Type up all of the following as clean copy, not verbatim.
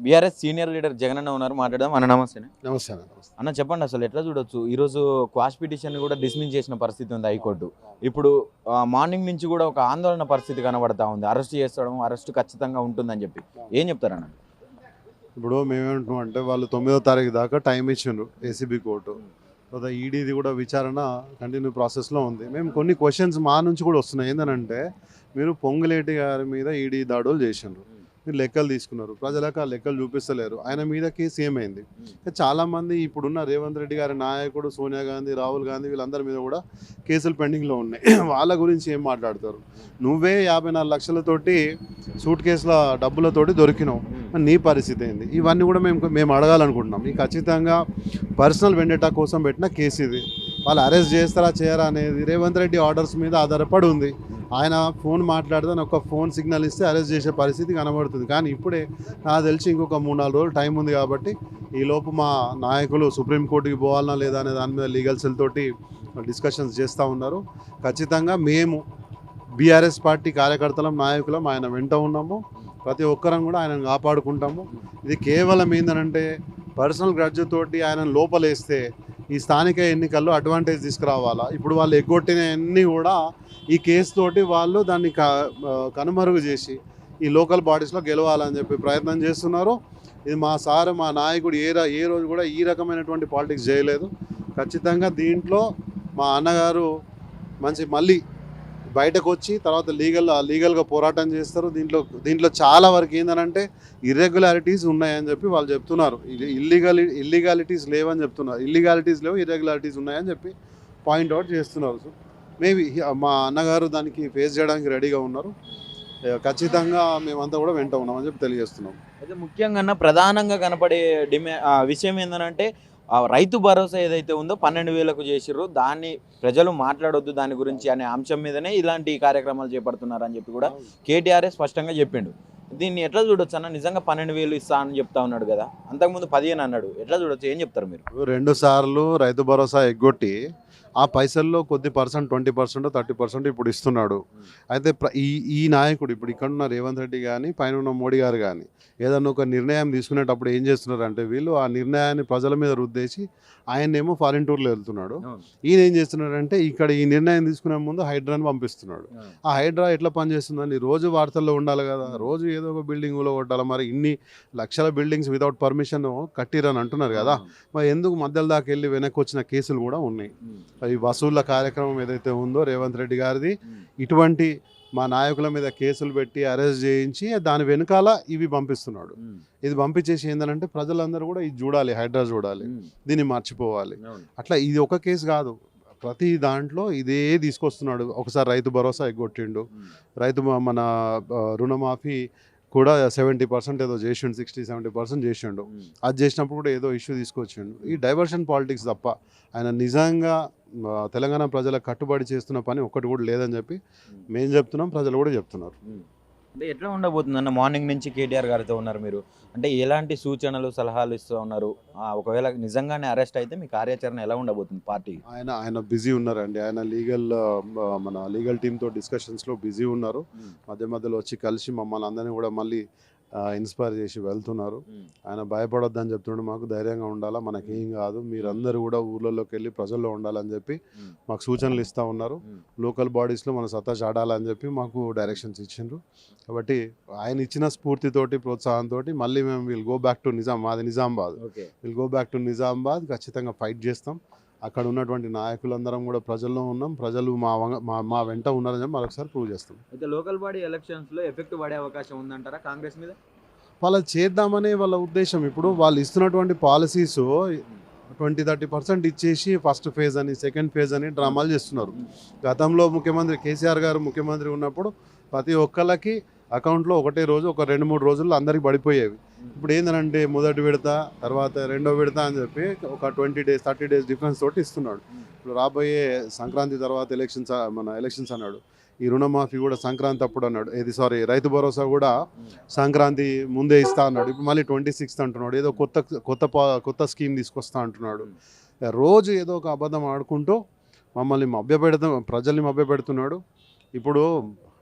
BRS senior leader Jagan అన్న ఉన్నారు, మాట్లాడదాం. అన్న నమస్తే. నమస్తే అన్న చెప్పండి, అసలు ఎట్లా చూడొచ్చు ఈరోజు క్వాష్ పిటిషన్ కూడా డిస్మిస్ చేసిన పరిస్థితి ఉంది హైకోర్టు. ఇప్పుడు మార్నింగ్ నుంచి కూడా ఒక ఆందోళన పరిస్థితి కనబడతా ఉంది, అరెస్ట్ చేస్తడం, అరెస్ట్ ఖచ్చితంగా ఉంటుందని చెప్పి. ఏం చెప్తారన్న? ఇప్పుడు మేమేమంటున్నాం అంటే వాళ్ళు 9వ తారీఖు దాకా టైం ఇచ్చిండ్రు ఏసీబీ కోర్టు. తర్వాత ఈడీది కూడా విచారణ కంటిన్యూ ప్రాసెస్లో ఉంది. మేము కొన్ని క్వశ్చన్స్ మా నుంచి కూడా వస్తున్నాయి. ఏంటంటే మీరు పొంగులేటి గారి మీద ఈడీ దాడులు చేసిండ్రు, మీరు లెక్కలు తీసుకున్నారు, ప్రజలకు ఆ లెక్కలు చూపిస్తలేరు, ఆయన మీద కేసు ఏమైంది. చాలామంది ఇప్పుడున్న రేవంత్ రెడ్డి గారి నాయకుడు సోనియా గాంధీ, రాహుల్ గాంధీ వీళ్ళందరి మీద కూడా కేసులు పెండింగ్లో ఉన్నాయి. వాళ్ళ గురించి ఏం మాట్లాడతారు? నువ్వే 54 లక్షలతోటి సూట్ కేసుల డబ్బులతోటి దొరికినావు, నీ పరిస్థితి ఏంది? ఇవన్నీ కూడా మేము అడగాలనుకుంటున్నాం. ఈ ఖచ్చితంగా పర్సనల్ వెండేటా కోసం పెట్టిన కేసు ఇది. వాళ్ళు అరెస్ట్ చేస్తారా చేయరా అనేది రేవంత్ రెడ్డి ఆర్డర్స్ మీద ఆధారపడి ఉంది. ఆయన ఫోన్ మాట్లాడితే ఒక ఫోన్ సిగ్నల్ ఇస్తే అరెస్ట్ చేసే పరిస్థితి కనబడుతుంది. కానీ ఇప్పుడే నాకు తెలిసి ఇంకొక 3-4 రోజులు టైం ఉంది కాబట్టి ఈలోపు మా నాయకులు సుప్రీంకోర్టుకి పోవాలన్నా లేదా అనే దాని మీద లీగల్ సెల్ తోటి డిస్కషన్స్ చేస్తూ ఉన్నారు. ఖచ్చితంగా మేము బీఆర్ఎస్ పార్టీ కార్యకర్తలం, నాయకులం ఆయన వెంట ఉన్నాము. ప్రతి ఒక్కరం కూడా ఆయనను కాపాడుకుంటాము. ఇది కేవలం ఏంటంటే పర్సనల్ గ్రడ్జ్ తోటి ఆయనను లోపలేస్తే ఈ స్థానిక ఎన్నికల్లో అడ్వాంటేజ్ తీసుకురావాలా. ఇప్పుడు వాళ్ళు ఎగ్గొట్టిన అన్నీ కూడా ఈ కేసు తోటి వాళ్ళు దాన్ని కనుమరుగు చేసి ఈ లోకల్ బాడీస్లో గెలవాలని చెప్పి ప్రయత్నం చేస్తున్నారు. ఇది మా సార్, మా నాయకుడు ఏ రోజు కూడా ఈ రకమైనటువంటి పాలిటిక్స్ చేయలేదు. ఖచ్చితంగా దీంట్లో మా అన్నగారు మళ్ళీ బయటకు వచ్చి తర్వాత లీగల్గా పోరాటం చేస్తారు. దీంట్లో చాలా వరకు ఏంటంటే ఇర్రెగ్యులారిటీస్ ఉన్నాయని చెప్పి వాళ్ళు చెప్తున్నారు. ఇల్లీగాలిటీస్ లేవని చెప్తున్నారు. ఇల్లీగాలిటీస్ లేవు, ఇర్రెగ్యులారిటీస్ ఉన్నాయని చెప్పి పాయింట్అవుట్ చేస్తున్నారు. సో మేబీ మా అన్నగారు దానికి ఫేస్ చేయడానికి రెడీగా ఉన్నారు. ఖచ్చితంగా మేమంతా కూడా వెంట ఉన్నామని చెప్పి తెలియజేస్తున్నాం. అయితే ముఖ్యంగా ప్రధానంగా కనపడే విషయం ఏంటంటే రైతు భరోసా ఏదైతే ఉందో 12,000కు చేసిర్రు, దాన్ని ప్రజలు మాట్లాడొద్దు దాని గురించి అనే అంశం మీదనే ఇలాంటి కార్యక్రమాలు చేపడుతున్నారని చెప్పి కూడా కేటీఆర్ స్పష్టంగా చెప్పిండు. దీన్ని ఎట్లా చూడొచ్చు అన్న? నిజంగా 12,000 ఇస్తా అని చెప్తా ఉన్నాడు కదా, అంతకుముందు 15 అన్నాడు. ఎట్లా చూడొచ్చు, ఏం చెప్తారు మీరు? 2 సార్లు రైతు భరోసా ఎగ్గొట్టి ఆ పైసల్లో కొద్ది పర్సెంట్ 20% 30% ఇప్పుడు ఇస్తున్నాడు. అయితే ఈ నాయకుడు ఇప్పుడు ఇక్కడున్న రేవంత్ రెడ్డి కానీ పైన ఉన్న మోడీ గారు కానీ ఏదన్నా ఒక నిర్ణయం తీసుకునేటప్పుడు ఏం చేస్తున్నారు అంటే వీళ్ళు ఆ నిర్ణయాన్ని ప్రజల మీద రుద్దేసి ఆయన్నేమో ఫారిన్ టూర్లో వెళ్తున్నాడు. ఈయన ఏం చేస్తున్నాడంటే ఇక్కడ ఈ నిర్ణయం తీసుకునే ముందు హైడ్రాని పంపిస్తున్నాడు. ఆ హైడ్రా ఎట్లా పనిచేస్తుందని రోజు వార్తల్లో ఉండాలి కదా, రోజు ఏదో ఒక బిల్డింగ్లో కొట్టాలి. మరి ఇన్ని లక్షల బిల్డింగ్స్ వితౌట్ పర్మిషన్ కట్టిరని అంటున్నారు కదా, మరి ఎందుకు మధ్యలో దాకా వెళ్ళి వెనక్కి వచ్చిన కేసులు కూడా ఉన్నాయి. ఈ వసూళ్ల కార్యక్రమం ఏదైతే ఉందో రేవంత్ రెడ్డి గారిది, ఇటువంటి మా నాయకుల మీద కేసులు పెట్టి అరెస్ట్ చేయించి దాని వెనకాల ఇవి పంపిస్తున్నాడు. ఇది పంపించేసి ఏంటంటే ప్రజలందరూ కూడా ఇది చూడాలి, హైడ్రా చూడాలి, దీన్ని మర్చిపోవాలి. అట్లా ఇది ఒక కేసు కాదు, ప్రతి దాంట్లో ఇదే తీసుకొస్తున్నాడు. ఒకసారి రైతు భరోసా ఎగ్గొట్టిండు, మన రుణమాఫీ కూడా 70% ఏదో చేసిండు, 60-70% చేసిండు. అది చేసినప్పుడు కూడా ఏదో ఇష్యూ తీసుకొచ్చిండు. ఈ డైవర్షన్ పాలిటిక్స్ తప్ప ఆయన నిజంగా తెలంగాణ ప్రజలకు కట్టుబడి చేస్తున్న పని ఒక్కటి కూడా లేదని చెప్పి మేము చెప్తున్నాం, ప్రజలు కూడా చెప్తున్నారు. అంటే ఎట్లా ఉండబోతుంది అన్న? మార్నింగ్ నుంచి కేటీఆర్ గారితో ఉన్నారు మీరు, అంటే ఎలాంటి సూచనలు సలహాలు ఇస్తూ ఉన్నారు? ఒకవేళ నిజంగానే అరెస్ట్ అయితే మీ కార్యాచరణ ఎలా ఉండబోతుంది పార్టీ? ఆయన బిజీ ఉన్నారండి. ఆయన మన లీగల్ టీంతో డిస్కషన్స్లో బిజీ ఉన్నారు. మధ్యలో వచ్చి కలిసి మమ్మల్ని అందరినీ కూడా మళ్ళీ ఇన్స్పైర్ చేసి వెళ్తున్నారు. ఆయన భయపడొద్దని చెప్తుండే, మాకు ధైర్యంగా ఉండాలా, మనకేం కాదు, మీరందరూ కూడా ఊర్లలోకి వెళ్ళి ప్రజల్లో ఉండాలని చెప్పి మాకు సూచనలు ఇస్తూ ఉన్నారు. లోకల్ బాడీస్లో మన సత్తా చాటాలని చెప్పి మాకు డైరెక్షన్స్ ఇచ్చిండ్రు. కాబట్టి ఆయన ఇచ్చిన స్ఫూర్తితోటి ప్రోత్సాహంతో మళ్ళీ మేము will go back to Nizamabad. Will go back to Nizamabad. ఖచ్చితంగా ఫైట్ చేస్తాం. అక్కడ ఉన్నటువంటి నాయకులందరం కూడా ప్రజల్లో ఉన్నాం, ప్రజలు మా వెంట ఉన్నారని చెప్పి మరొకసారి ప్రూవ్ చేస్తాం. అయితే లోకల్ బాడీ ఎలక్షన్స్లో ఎఫెక్ట్ పడే అవకాశం ఉందంటారా కాంగ్రెస్ మీద? వాళ్ళు చేద్దామనే వాళ్ళ ఉద్దేశం. ఇప్పుడు వాళ్ళు ఇస్తున్నటువంటి పాలసీస్ 20-30% ఇచ్చేసి ఫస్ట్ ఫేజ్ అని, సెకండ్ ఫేజ్ అని డ్రామాలు చేస్తున్నారు. గతంలో ముఖ్యమంత్రి కేసీఆర్ గారు ముఖ్యమంత్రి ఉన్నప్పుడు ప్రతి ఒక్కళ్ళకి అకౌంట్లో ఒకటే రోజు, ఒక 2-3 రోజుల్లో అందరికి పడిపోయేవి. ఇప్పుడు ఏంటంటే మొదటి విడత, తర్వాత రెండో విడత అని చెప్పి ఒక 20 days 30 days డిఫరెన్స్ తోటి ఇస్తున్నాడు. ఇప్పుడు రాబోయే సంక్రాంతి తర్వాత ఎలక్షన్స్ అన్నాడు. ఈ రుణమాఫీ కూడా సంక్రాంతి అప్పుడు అన్నాడు. రైతు భరోసా కూడా సంక్రాంతి ముందే ఇస్తా అన్నాడు. ఇప్పుడు మళ్ళీ 26th అంటున్నాడు. ఏదో కొత్త స్కీమ్ తీసుకొస్తా అంటున్నాడు. రోజు ఏదో ఒక అబద్ధం ఆడుకుంటూ ప్రజల్ని మభ్యపెడుతున్నాడు. ఇప్పుడు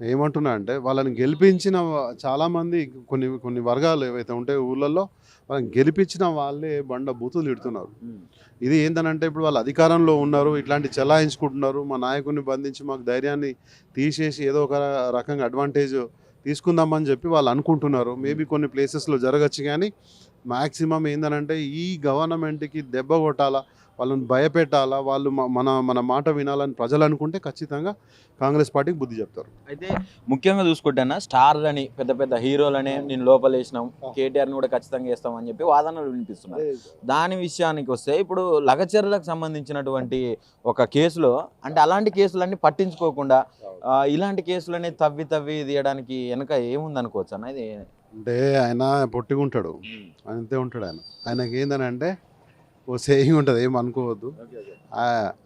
ఏమంటున్నా అంటే వాళ్ళని గెలిపించిన చాలామంది కొన్ని కొన్ని వర్గాలు ఏవైతే ఉంటాయో ఊళ్ళల్లో వాళ్ళని గెలిపించిన వాళ్ళే బండ బూతులు తిడుతున్నారు. ఇది ఏంటనంటే ఇప్పుడు వాళ్ళు అధికారంలో ఉన్నారు, ఇట్లాంటి చెలాయించుకుంటున్నారు, మా నాయకుడిని బంధించి మాకు ధైర్యాన్ని తీసేసి ఏదో ఒక రకంగా అడ్వాంటేజ్ తీసుకుందామని చెప్పి వాళ్ళు అనుకుంటున్నారు. మేబీ కొన్ని ప్లేసెస్లో జరగచ్చు, కానీ మ్యాక్సిమం ఏంటనంటే ఈ గవర్నమెంట్కి దెబ్బ కొట్టాలా, వాళ్ళని భయపెట్టాలా, వాళ్ళు మన మన మాట వినాలని ప్రజలు అనుకుంటే ఖచ్చితంగా కాంగ్రెస్ పార్టీకి బుద్ధి చెప్తారు. అయితే ముఖ్యంగా చూసుకుంటేనా స్టార్లని పెద్ద పెద్ద హీరోలనే నేను లోపలేసినాం, కేటీఆర్ని కూడా ఖచ్చితంగా వేస్తాం అని చెప్పి వాదనలు వినిపిస్తున్నారు. దాని విషయానికి వస్తే ఇప్పుడు లగచర్లకు సంబంధించినటువంటి ఒక కేసులో అంటే అలాంటి కేసులన్నీ పట్టించుకోకుండా ఇలాంటి కేసులన్నీ తవ్వి తవ్వి తీయడానికి వెనక ఏముంది అనుకోవచ్చు అన్న? ఇది అంటే ఆయన పొట్టిగా ఉంటాడు, అంతే ఉంటాడు ఆయనకి ఏందని అంటే ఓ సేయింగ్ ఉంటుంది, ఏం అనుకోవద్దు.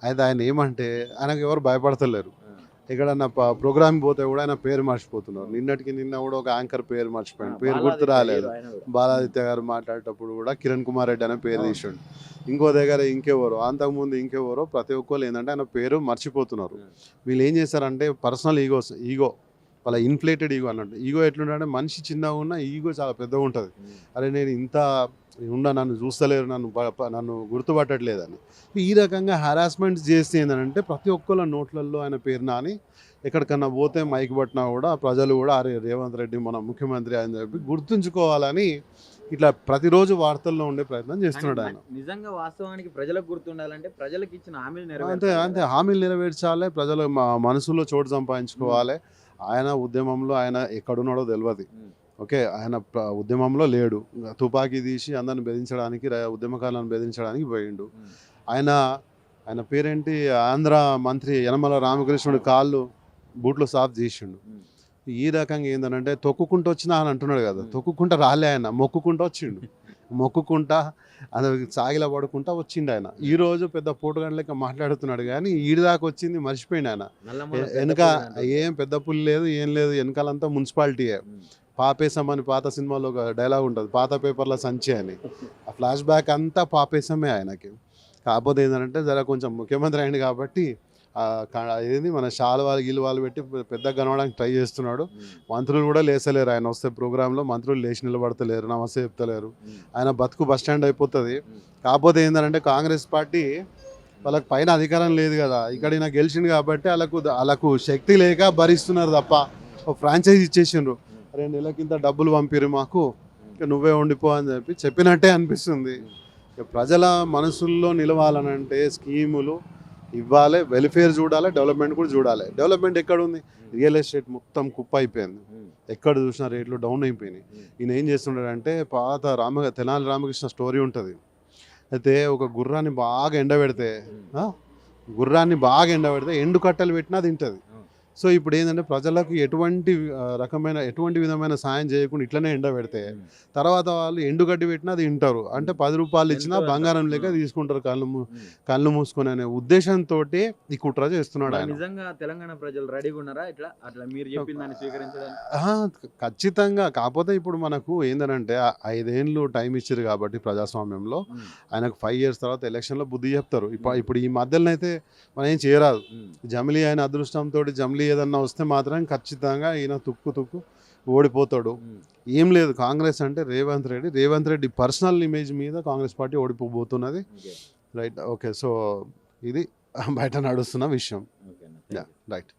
అయితే ఆయన ఏమంటే ఆయనకు ఎవరు భయపడతలేరు. ఎక్కడన్నా ప్రోగ్రామ్ పోతే కూడా ఆయన పేరు మర్చిపోతున్నారు. నిన్నటికి నిన్న కూడా ఒక యాంకర్ పేరు మర్చిపోయాడు, పేరు గుర్తు రాలేదు. బాలాదిత్య గారు మాట్లాడేటప్పుడు కూడా కిరణ్ కుమార్ రెడ్డి అనే పేరు తీసాడు. ఇంకో దగ్గర ఇంకెవరో, అంతకుముందు ఇంకెవరో, ప్రతి ఒక్కరు ఏంటంటే ఆయన పేరు మర్చిపోతున్నారు. వీళ్ళు ఏం చేస్తారంటే పర్సనల్ ఈగో వాళ్ళ ఇన్ఫ్లేటెడ్ ఈగో అన్నట్టు. ఈగో ఎట్లుంటే మనిషి చిన్నగా ఉన్న ఈగో చాలా పెద్దగా ఉంటుంది. అరే నేను ఇంత నన్ను చూస్తలేరు, నన్ను గుర్తుపట్టట్లేదని ఈ రకంగా హరాస్మెంట్ చేస్తే ఏంటంటే ప్రతి ఒక్కళ్ళ నోట్లలో ఆయన పేరు నాని ఎక్కడికన్నా పోతే మైక్ పట్టినా కూడా ప్రజలు కూడా అరే రేవంత్ రెడ్డి మన ముఖ్యమంత్రి అని చెప్పి గుర్తుంచుకోవాలని ఇట్లా ప్రతిరోజు వార్తల్లో ఉండే ప్రయత్నం చేస్తున్నాడు ఆయన. నిజంగా వాస్తవానికి ప్రజలకు గుర్తుండాలంటే ప్రజలకు ఇచ్చిన హామీలు అంతే హామీలు నెరవేర్చాలి, ప్రజల మనసులో చోటు సంపాదించుకోవాలి. ఆయన ఉద్యమంలో ఆయన ఎక్కడున్నాడో తెలియదు. ఓకే, ఆయన ఉద్యమంలో లేడు, తుపాకీ తీసి అందరిని బెదిరించడానికి, ఉద్యమకాలను బెదిరించడానికి పోయిండు. ఆయన పేరేంటి, ఆంధ్ర మంత్రి యనమల రామకృష్ణుడి కాళ్ళు బూట్లు సాఫ్ చేసిండు. ఈ రకంగా ఏంటంటే తొక్కుకుంటూ వచ్చినా అని అంటున్నాడు కదా, తొక్కుకుంటా రాలే ఆయన, మొక్కుకుంటూ వచ్చిండు. మొక్కుకుంటా అది సాగిలా పడుకుంటా వచ్చిండు ఆయన. ఈరోజు పెద్ద పోటుగాని లెక్క మాట్లాడుతున్నాడు, కానీ ఈడిదాకా వచ్చింది మర్చిపోయిండు ఆయన. వెనక ఏం పెద్ద పుల్లి లేదు, ఏం లేదు, వెనకాలంతా మున్సిపాలిటీయే. పాపేశం అని పాత సినిమాలో ఒక డైలాగ్ ఉంటుంది, పాత పేపర్ల సంచి అని. ఆ ఫ్లాష్ బ్యాక్ అంతా పాపేశమే ఆయనకి. కాకపోతే ఏంటంటే జర కొంచెం ముఖ్యమంత్రి అయింది కాబట్టి ఏది మన శాలువాలు గిలువాలు పెట్టి పెద్దగా కనవడానికి ట్రై చేస్తున్నాడు. మంత్రులు కూడా లేసలేరు, ఆయన వస్తే ప్రోగ్రాంలో మంత్రులు లేచి నిలబడతలేరు, నమస్తే చెప్తలేరు. ఆయన బతుకు బస్ స్టాండ్ అయిపోతుంది. కాకపోతే ఏంటంటే కాంగ్రెస్ పార్టీ వాళ్ళకి పైన అధికారం లేదు కదా, ఇక్కడ ఈయన గెలిచిండు కాబట్టి వాళ్ళకు శక్తి లేక భరిస్తున్నారు తప్ప. ఒక ఫ్రాంచైజీ ఇచ్చేసిండ్రు, 2 నెలలకింత డబ్బులు పంపిరు మాకు, ఇక నువ్వే ఉండిపో అని చెప్పినట్టే అనిపిస్తుంది. ప్రజల మనసుల్లో నిలవాలనంటే స్కీములు ఇవ్వాలి, వెల్ఫేర్ చూడాలి, డెవలప్మెంట్ కూడా చూడాలి. డెవలప్మెంట్ ఎక్కడ ఉంది? రియల్ ఎస్టేట్ మొత్తం కుప్ప అయిపోయింది, ఎక్కడ చూసినా రేట్లు డౌన్ అయిపోయినాయి. ఈయన ఏం చేస్తున్నాడంటే పాత తెనాలి రామకృష్ణ స్టోరీ ఉంటుంది. అయితే ఒక గుర్రాన్ని బాగా ఎండబెడితే ఎండు కట్టలు పెట్టినా తింటుంది. సో ఇప్పుడు ఏంటంటే ప్రజలకు ఎటువంటి విధమైన సాయం చేయకుండా ఇట్లనే ఎండబెడితే తర్వాత వాళ్ళు ఎండుగడ్డి పెట్టినా అది తింటారు. అంటే 10 రూపాయలు ఇచ్చినా బంగారం లేక తీసుకుంటారు కళ్ళు మూసుకొని అనే ఉద్దేశంతో ఈ కుట్ర చేస్తున్నాడు ఆయన. నిజంగా తెలంగాణ ప్రజలు రెడీగా ఉన్నారా అట్లా మీరు చెప్పిన దాన్ని స్వీకరించడానికి? ఖచ్చితంగా. కాకపోతే ఇప్పుడు మనకు ఏంటంటే 5 ఏళ్ళు టైం ఇచ్చారు కాబట్టి ప్రజాస్వామ్యంలో ఆయనకు 5 years తర్వాత ఎలక్షన్లో బుద్ధి చెప్తారు. ఇప్పుడు ఈ మధ్యలో అయితే మనం ఏం చేయరాదు. జమిలీ ఆయన అదృష్టంతో జమిలీ ఏదన్నా వస్తే మాత్రం ఖచ్చితంగా ఈయన తుక్కు ఓడిపోతాడు. ఏం లేదు, కాంగ్రెస్ అంటే రేవంత్ రెడ్డి పర్సనల్ ఇమేజ్ మీద కాంగ్రెస్ పార్టీ ఓడిపోబోతున్నది. Right, okay. సో ఇది బయట నడుస్తున్న విషయం. రైట్.